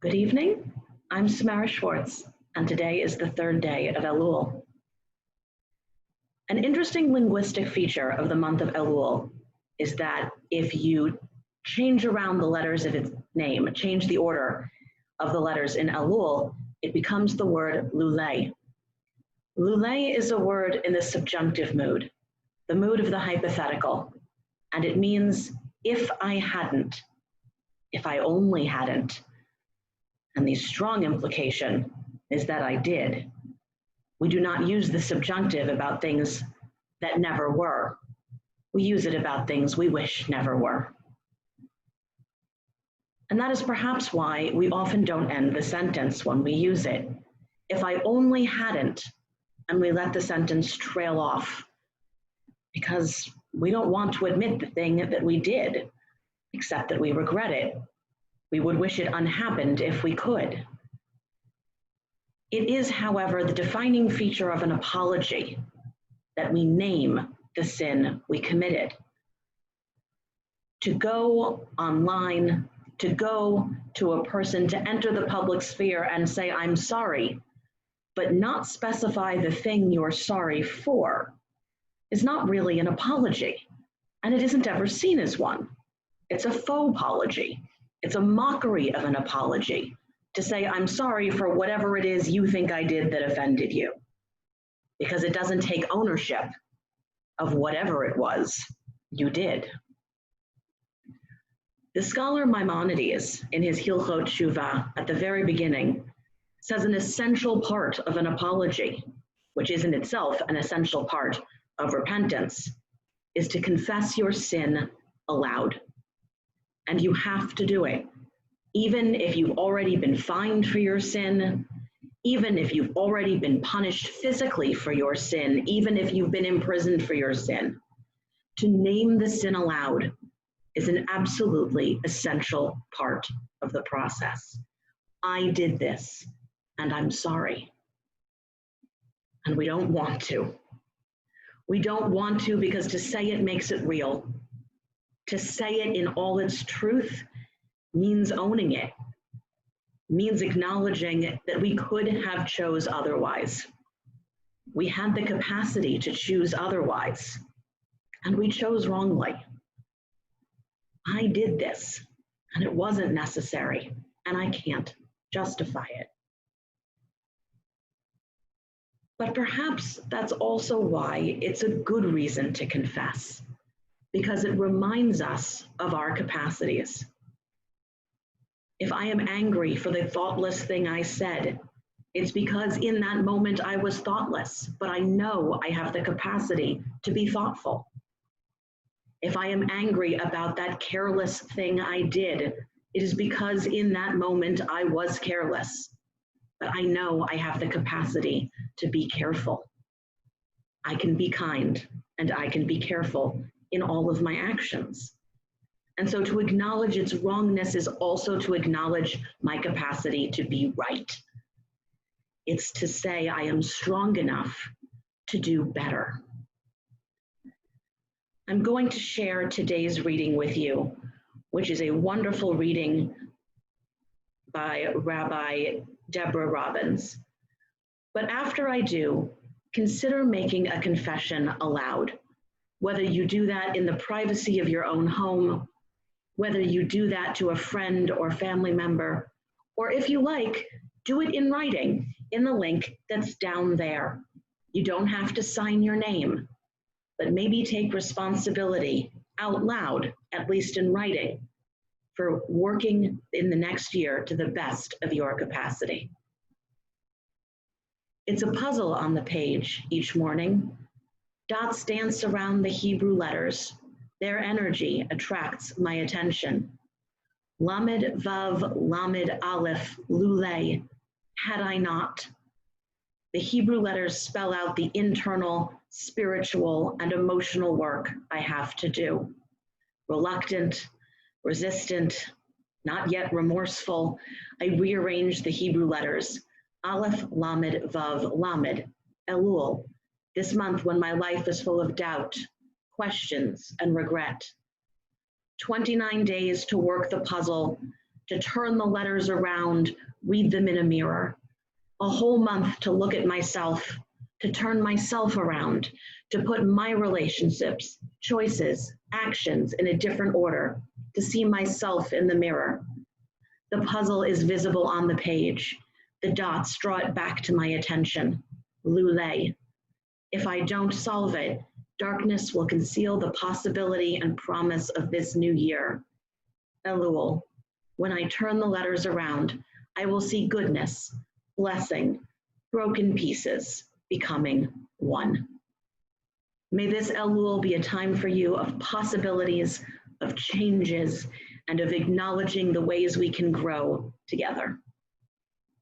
Good evening, I'm Samara Schwartz, and today is the third day of Elul. An interesting linguistic feature of the month of Elul is that if you change around the letters of its name, change the order of the letters in Elul, it becomes the word lulay. Lulay is a word in the subjunctive mood, the mood of the hypothetical, and it means if I hadn't, if I only hadn't. And the strong implication is that I did. We do not use the subjunctive about things that never were. We use it about things we wish never were. And that is perhaps why we often don't end the sentence when we use it. If I only hadn't, and we let the sentence trail off, because we don't want to admit the thing that we did, except that we regret it. We would wish it unhappened if we could. It is, however, the defining feature of an apology that we name the sin we committed. To go online, to go to a person, to enter the public sphere and say, I'm sorry, but not specify the thing you're sorry for, is not really an apology, and it isn't ever seen as one. It's a faux apology. It's a mockery of an apology to say, I'm sorry for whatever it is you think I did that offended you, because it doesn't take ownership of whatever it was you did. The scholar Maimonides, in his Hilchot Shuvah at the very beginning, says an essential part of an apology, which is in itself an essential part of repentance, is to confess your sin aloud. And you have to do it, even if you've already been fined for your sin, even if you've already been punished physically for your sin, even if you've been imprisoned for your sin. To name the sin aloud is an absolutely essential part of the process. I did this, and I'm sorry. And we don't want to. We don't want to because to say it makes it real. To say it in all its truth means owning it, means acknowledging that we could have chose otherwise. We had the capacity to choose otherwise, and we chose wrongly. I did this, and it wasn't necessary, and I can't justify it. But perhaps that's also why it's a good reason to confess, because it reminds us of our capacities. If I am angry for the thoughtless thing I said, it's because in that moment I was thoughtless, but I know I have the capacity to be thoughtful. If I am angry about that careless thing I did, it is because in that moment I was careless, but I know I have the capacity to be careful. I can be kind and I can be careful in all of my actions. And so to acknowledge its wrongness is also to acknowledge my capacity to be right. It's to say I am strong enough to do better. I'm going to share today's reading with you, which is a wonderful reading by Rabbi Deborah Robbins. But after I do, consider making a confession aloud. Whether you do that in the privacy of your own home, whether you do that to a friend or family member, or if you like, do it in writing in the link that's down there. You don't have to sign your name, but maybe take responsibility out loud, at least in writing, for working in the next year to the best of your capacity. It's a puzzle on the page each morning. Dots dance around the Hebrew letters. Their energy attracts my attention. Lamed Vav, Lamed Aleph, Lulay, had I not. The Hebrew letters spell out the internal, spiritual, and emotional work I have to do. Reluctant, resistant, not yet remorseful, I rearrange the Hebrew letters. Aleph, Lamed, Vav, Lamed, Elul. This month when my life is full of doubt, questions, and regret. 29 days to work the puzzle, to turn the letters around, read them in a mirror. A whole month to look at myself, to turn myself around, to put my relationships, choices, actions in a different order, to see myself in the mirror. The puzzle is visible on the page. The dots draw it back to my attention. Lulay. If I don't solve it, darkness will conceal the possibility and promise of this new year. Elul. When I turn the letters around, I will see goodness, blessing, broken pieces becoming one. May this Elul be a time for you of possibilities, of changes, and of acknowledging the ways we can grow together.